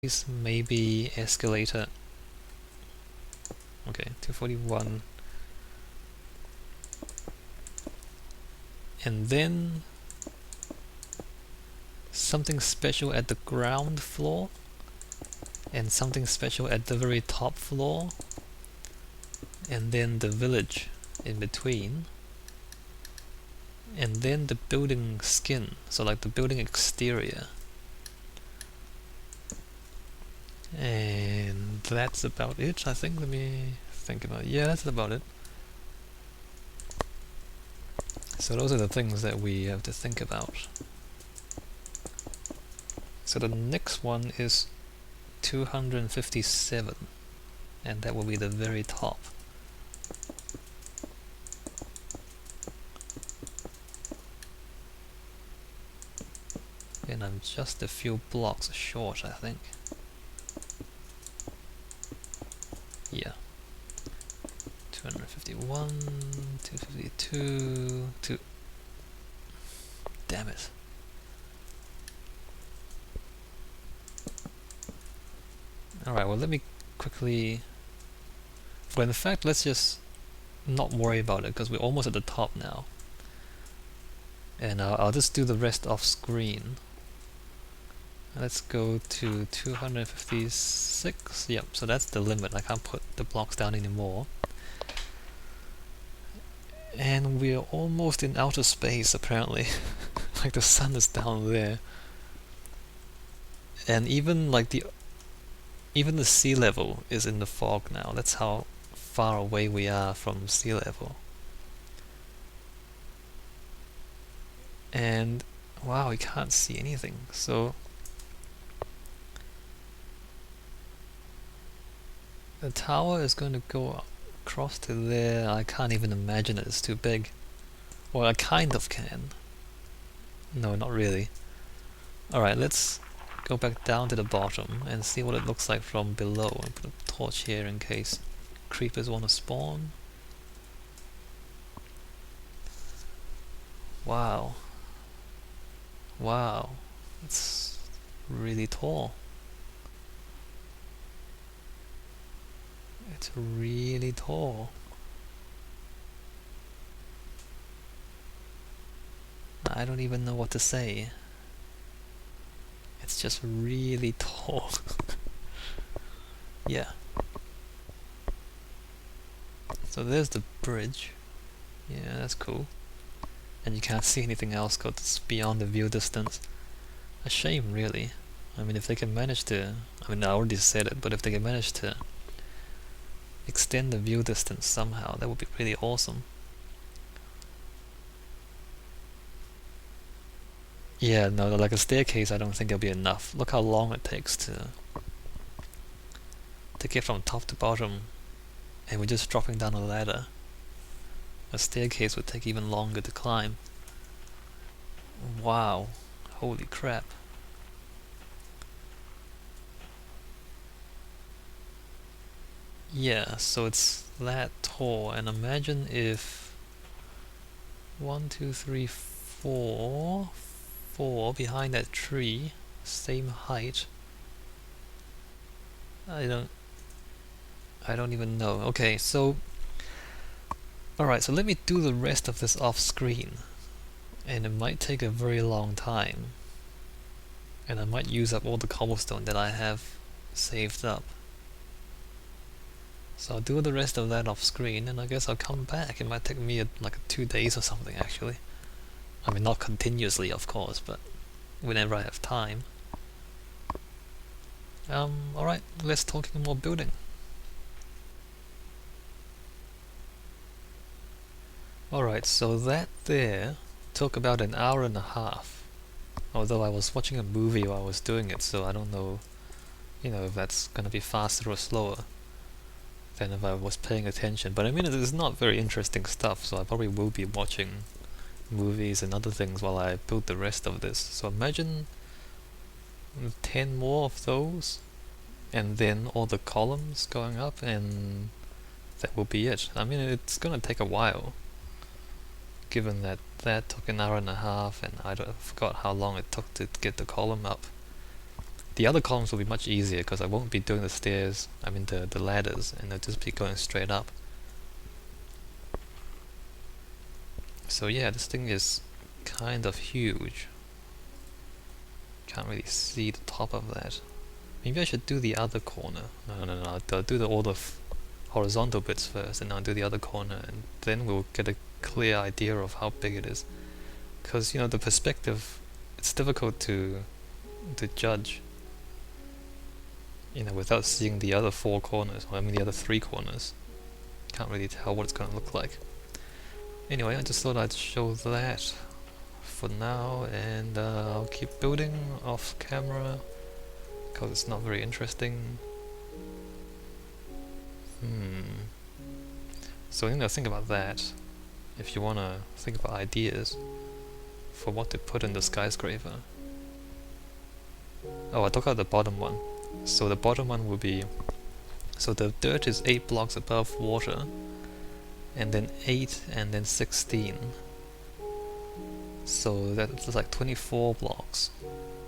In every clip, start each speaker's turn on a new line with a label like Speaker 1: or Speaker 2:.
Speaker 1: maybe escalator. Okay, 241. And then something special at the ground floor, and something special at the very top floor, and then the village in between, and then the building skin, so like the building exterior. And that's about it, I think. Let me think about it. Yeah, that's about it. So those are the things that we have to think about. So the next one is 257, and that will be the very top. And I'm just a few blocks short, I think. Yeah. 251, 252, damn it. Alright, well let me quickly... Well, in fact, let's just not worry about it, because we're almost at the top now. And I'll just do the rest off screen. Let's go to 256. Yep, so that's the limit. I can't put the blocks down anymore. And we're almost in outer space, apparently. Like the sun is down there. And even the sea level is in the fog now. That's how far away we are from sea level. And wow, we can't see anything. So the tower is going to go across to there. I can't even imagine it. It's too big. Well, I kind of can. No, not really. Alright, let's go back down to the bottom and see what it looks like from below. I'll put a torch here in case creepers want to spawn. Wow. Wow. It's really tall. It's really tall. I don't even know what to say. It's just really tall. Yeah. So there's the bridge. Yeah, that's cool. And you can't see anything else because it's beyond the view distance. A shame, really. I mean, if they can manage to... I mean, I already said it, but if they can manage to extend the view distance somehow, that would be really awesome. Yeah, no, like a staircase I don't think it'll be enough. Look how long it takes to get from top to bottom, and we're just dropping down a ladder. A staircase would take even longer to climb. Wow, holy crap. Yeah, so it's that tall, and imagine if 1, 2, 3, 4 behind that tree, same height. I don't even know. Okay, so alright, so let me do the rest of this off screen, and it might take a very long time, and I might use up all the cobblestone that I have saved up. So I'll do the rest of that off screen, and I guess I'll come back. It might take me like 2 days or something, actually. I mean, not continuously, of course, but whenever I have time. Alright, let's talk more building. Alright, so that there took about an hour and a half. Although I was watching a movie while I was doing it, so I don't know, if that's gonna be faster or slower than if I was paying attention. But I mean, it's not very interesting stuff, so I probably will be watching movies and other things while I build the rest of this. So imagine 10 more of those, and then all the columns going up, and that will be it. I mean, it's gonna take a while, given that that took an hour and a half, and I forgot how long it took to get the column up. The other columns will be much easier because I won't be doing the stairs, the ladders, and they'll just be going straight up. So yeah, this thing is kind of huge. Can't really see the top of that. Maybe I should do the other corner. No. I'll do all the horizontal bits first, and I'll do the other corner, and then we'll get a clear idea of how big it is. Because, you know, the perspective, it's difficult to judge, you know, without seeing the other four corners, or the other three corners. Can't really tell what it's going to look like. Anyway, I just thought I'd show that for now, and I'll keep building off camera because it's not very interesting. So, you know, think about that if you want to think about ideas for what to put in the skyscraper. Oh, I took out the bottom one. So the bottom one will be, so the dirt is 8 blocks above water, and then 8 and then 16. So that's like 24 blocks.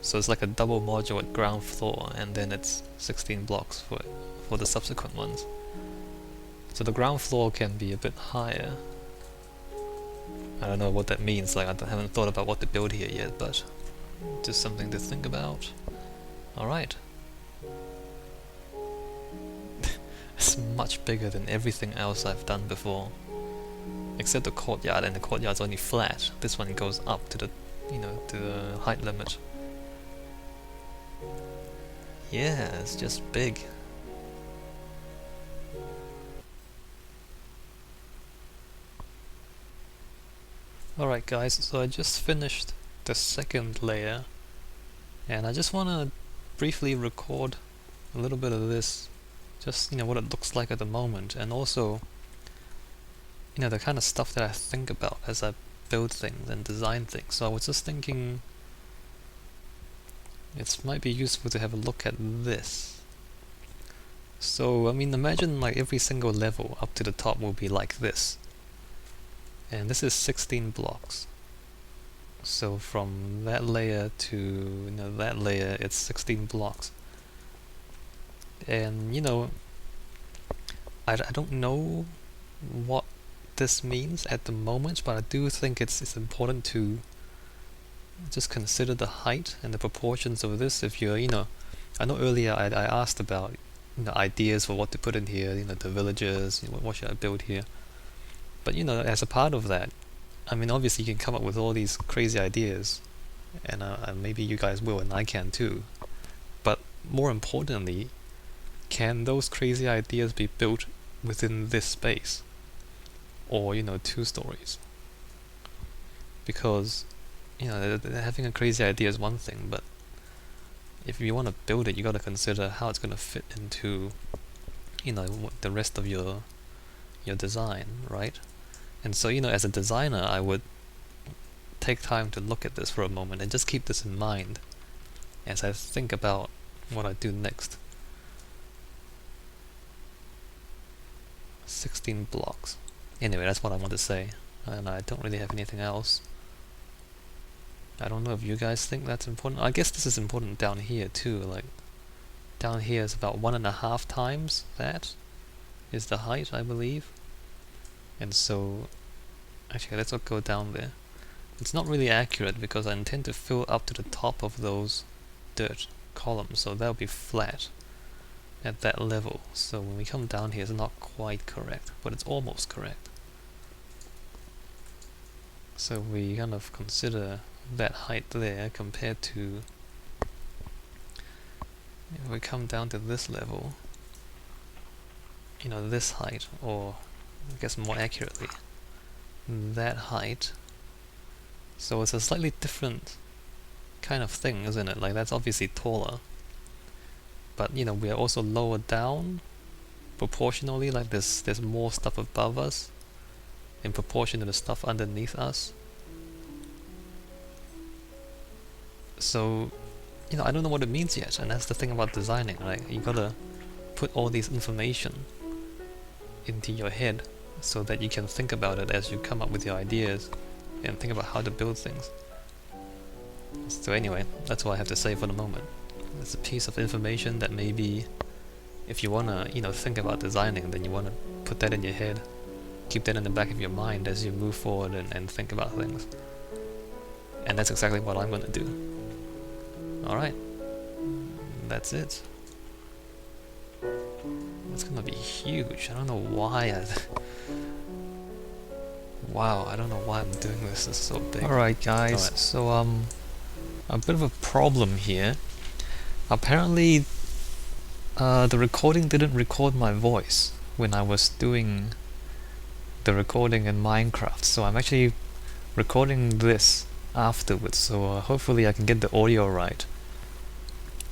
Speaker 1: So it's like a double module at ground floor, and then it's 16 blocks for the subsequent ones. So the ground floor can be a bit higher. I don't know what that means, like I haven't thought about what to build here yet, but just something to think about. Alright. It's much bigger than everything else I've done before. Except the courtyard, and the courtyard's only flat. This one goes up to the, you know, to the height limit. Yeah, it's just big. Alright guys, so I just finished the second layer, and I just want to briefly record a little bit of this, just, you know, what it looks like at the moment, and also, you know, the kind of stuff that I think about as I build things and design things. So I was just thinking it might be useful to have a look at this. So, imagine like every single level up to the top will be like this. And this is 16 blocks. So from that layer to, you know, that layer, it's 16 blocks. And, you know, I don't know what this means at the moment, but I do think it's important to just consider the height and the proportions of this. If you're, you know, I know earlier I asked about, you know, ideas for what to put in here, you know, the villages, you know, what should I build here. But, you know, as a part of that, obviously you can come up with all these crazy ideas, and maybe you guys will, and I can too. But more importantly, can those crazy ideas be built within this space? Or, you know, 2 stories? Because, you know, having a crazy idea is one thing, but if you want to build it, you got to consider how it's going to fit into, you know, the rest of your design, right? And so, you know, as a designer, I would take time to look at this for a moment and just keep this in mind as I think about what I do next. 16 blocks. Anyway, that's what I want to say, and I don't really have anything else. I don't know if you guys think that's important. I guess this is important down here too, like down here is about 1.5 times that is the height, I believe. And so, actually let's not go down there. It's not really accurate because I intend to fill up to the top of those dirt columns, so that'll be flat at that level. So when we come down here, it's not quite correct, but it's almost correct. So we kind of consider that height there compared to, if we come down to this level, you know, this height, or I guess more accurately, that height. So it's a slightly different kind of thing, isn't it? Like, that's obviously taller, but, you know, we are also lower down proportionally, like there's more stuff above us in proportion to the stuff underneath us. So, you know, I don't know what it means yet, and that's the thing about designing, right? You gotta put all this information into your head so that you can think about it as you come up with your ideas and think about how to build things. So anyway, that's all I have to say for the moment. It's a piece of information that maybe if you wanna, think about designing, then you wanna put that in your head. Keep that in the back of your mind as you move forward and think about things. And that's exactly what I'm gonna do. Alright. That's it. It's gonna be huge. I don't know why Wow, I don't know why I'm doing this. It's so big. Alright guys, so a bit of a problem here. Apparently the recording didn't record my voice when I was doing the recording in Minecraft, so I'm actually recording this afterwards, so hopefully I can get the audio right.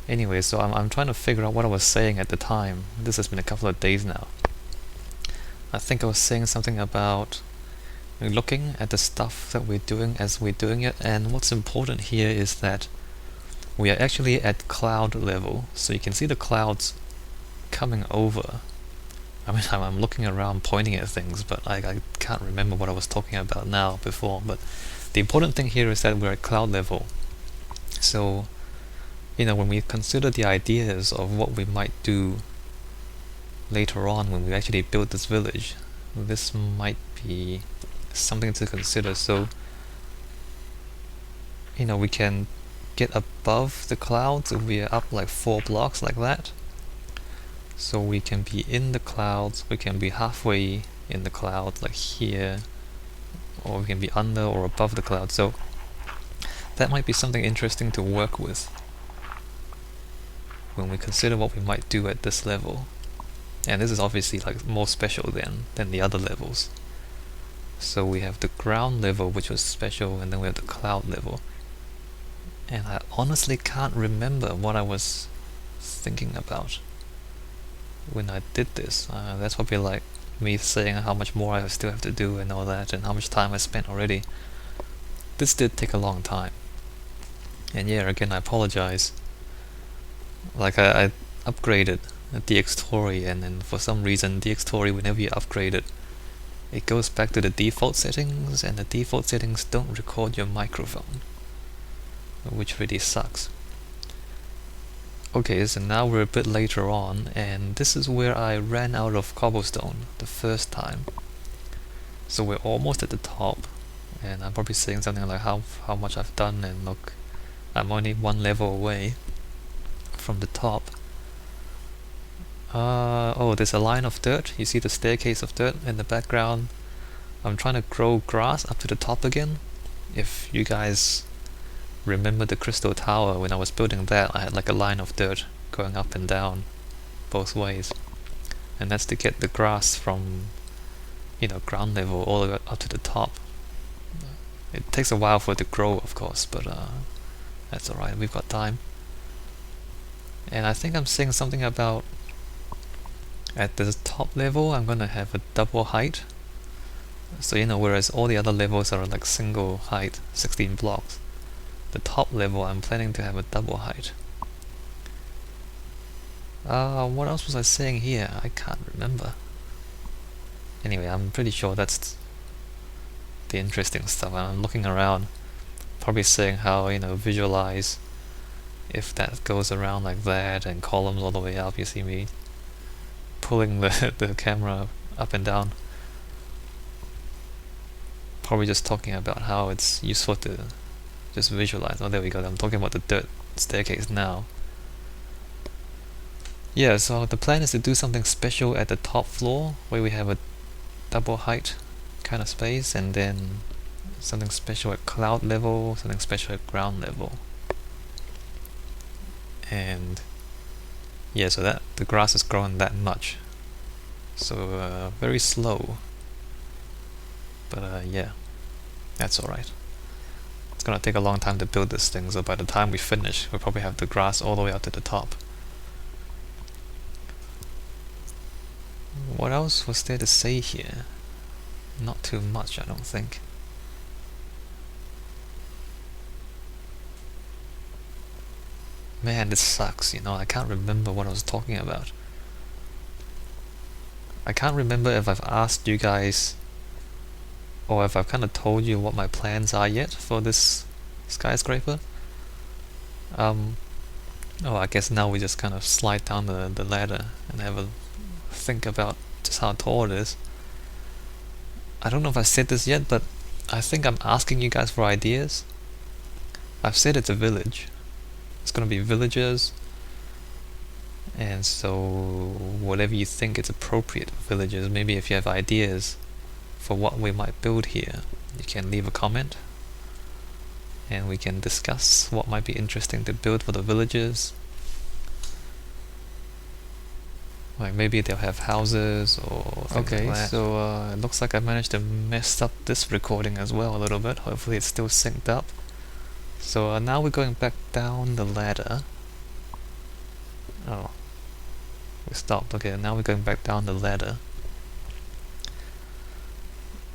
Speaker 1: Anyway, so I'm trying to figure out what I was saying at the time. This has been a couple of days now. I think I was saying something about looking at the stuff that we're doing as we're doing it, and what's important here is that we are actually at cloud level, so you can see the clouds coming over. I mean, I'm looking around pointing at things, but I can't remember what I was talking about now before, but the important thing here is that we're at cloud level. So, when we consider the ideas of what we might do later on when we actually build this village, this might be something to consider. So, we can get above the clouds if we are up like 4 blocks like that. So we can be in the clouds, we can be halfway in the clouds like here, or we can be under or above the clouds. So that might be something interesting to work with when we consider what we might do at this level. And this is obviously like more special than the other levels. So we have the ground level, which was special, and then we have the cloud level. And I honestly can't remember what I was thinking about when I did this. That's probably like me saying how much more I still have to do and all that, and how much time I spent already. This did take a long time. And yeah, again, I apologize. Like I upgraded DxTory, and then for some reason DxTory, whenever you upgrade it goes back to the default settings, and the default settings don't record your microphone, which really sucks. Okay, so now we're a bit later on, and this is where I ran out of cobblestone the first time. So we're almost at the top, and I'm probably saying something like how much I've done, and look, I'm only 1 level away from the top. Oh, there's a line of dirt. You see the staircase of dirt in the background. I'm trying to grow grass up to the top again. If you guys remember the crystal tower, when I was building that, I had like a line of dirt going up and down both ways, and that's to get the grass from ground level all the way up to the top. It takes a while for it to grow, of course, but that's alright, we've got time. And I think I'm saying something about at the top level I'm gonna have a double height. So whereas all the other levels are like single height, 16 blocks, the top level I'm planning to have a double height. What else was I saying here? I can't remember. Anyway, I'm pretty sure that's the interesting stuff. I'm looking around, probably saying how, visualize if that goes around like that, and columns all the way up. You see me pulling the camera up and down. Probably just talking about how it's useful to just visualize. Oh, there we go. I'm talking about the dirt staircase now. Yeah, so the plan is to do something special at the top floor, where we have a double height kind of space, and then something special at cloud level, something special at ground level. And yeah, so that the grass is growing that much. So very slow. But yeah, that's alright. It's gonna take a long time to build this thing, so by the time we finish, we'll probably have the grass all the way up to the top. What else was there to say here? Not too much, I don't think. Man, this sucks, I can't remember what I was talking about. I can't remember if I've asked you guys, or if I've kind of told you what my plans are yet for this skyscraper. Oh, I guess now we just kind of slide down the ladder and have a think about just how tall it is. I don't know if I said this yet, but I think I'm asking you guys for ideas. I've said it's a village. It's gonna be villagers, and so whatever you think is appropriate villagers, maybe if you have ideas for what we might build here, you can leave a comment and we can discuss what might be interesting to build for the villagers. Like maybe they'll have houses or things like that. So it looks like I managed to mess up this recording as well a little bit. Hopefully it's still synced up. So now we're going back down the ladder. Oh, we stopped. Okay, now we're going back down the ladder.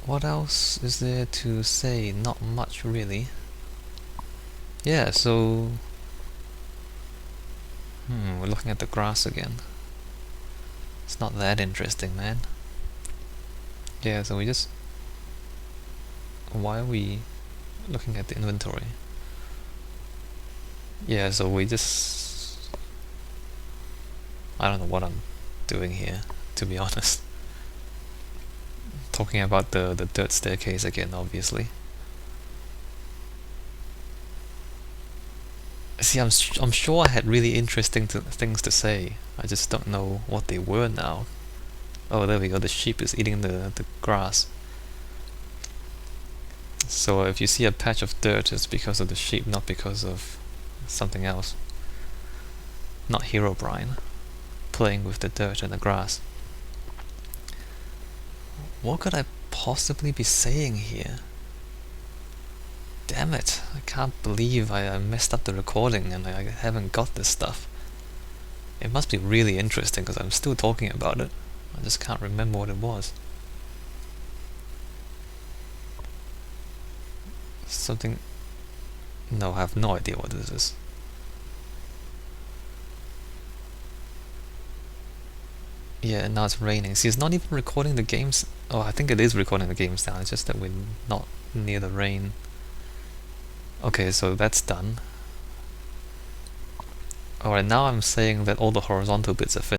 Speaker 1: What else is there to say? Not much really. Yeah, so we're looking at the grass again. It's not that interesting, man. Yeah, so we just... Why are we looking at the inventory? Yeah, so we just... I don't know what I'm doing here, to be honest. Talking about the dirt staircase again, obviously. See, I'm sure I had really interesting things to say. I just don't know what they were now. Oh, there we go. The sheep is eating the grass. So if you see a patch of dirt, it's because of the sheep, not because of something else. Not Herobrine playing with the dirt and the grass. What could I possibly be saying here? Damn it, I can't believe I messed up the recording and I haven't got this stuff. It must be really interesting because I'm still talking about it. I just can't remember what it was. Something... No, I have no idea what this is. Yeah, now it's raining. See, it's not even recording the games. Oh, I think it is recording the game sound. It's just that we're not near the rain. Okay, so that's done. Alright, now I'm saying that all the horizontal bits are finished.